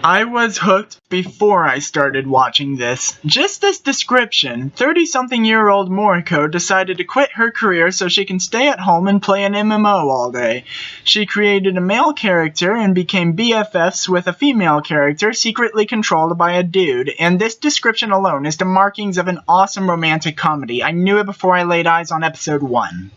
I was hooked before I started watching this. Just this description, 30-something-year-old Moriko decided to quit her career so she can stay at home and play an MMO all day. She created a male character and became BFFs with a female character secretly controlled by a dude, and this description alone is the markings of an awesome romantic comedy. I knew it before I laid eyes on episode 1.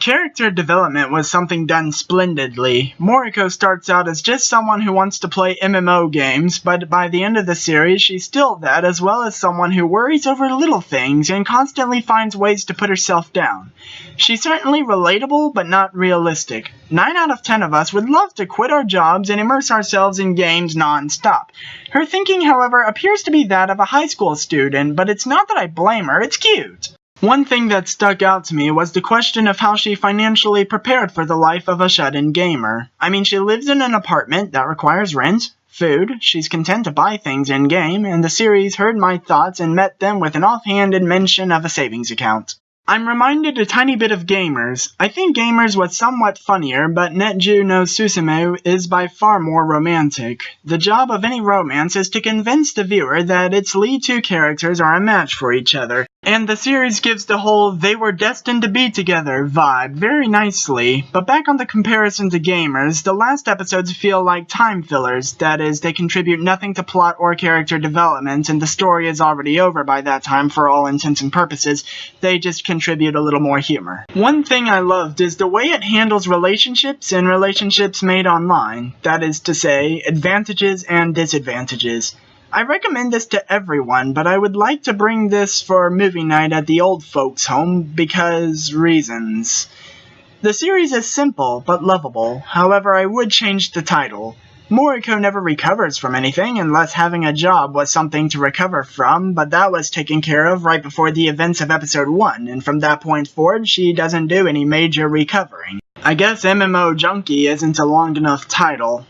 Character development was something done splendidly. Moriko starts out as just someone who wants to play MMO games, but by the end of the series she's still that, as well as someone who worries over little things and constantly finds ways to put herself down. She's certainly relatable, but not realistic. 9 out of 10 of us would love to quit our jobs and immerse ourselves in games non-stop. Her thinking, however, appears to be that of a high school student, but it's not that I blame her, it's cute. One thing that stuck out to me was the question of how she financially prepared for the life of a shut-in gamer. I mean, she lives in an apartment that requires rent, food, she's content to buy things in-game, and the series heard my thoughts and met them with an offhanded mention of a savings account. I'm reminded a tiny bit of Gamers. I think Gamers was somewhat funnier, but Netju no Susume is by far more romantic. The job of any romance is to convince the viewer that its lead two characters are a match for each other, and the series gives the whole "they were destined to be together" vibe very nicely. But back on the comparison to Gamers, the last episodes feel like time fillers, that is, they contribute nothing to plot or character development, and the story is already over by that time for all intents and purposes. They just contribute a little more humor. One thing I loved is the way it handles relationships and relationships made online, that is to say, advantages and disadvantages. I recommend this to everyone, but I would like to bring this for movie night at the old folks' home because reasons. The series is simple but lovable, however I would change the title. Moriko never recovers from anything unless having a job was something to recover from, but that was taken care of right before the events of episode 1, and from that point forward she doesn't do any major recovering. I guess MMO Junkie isn't a long enough title.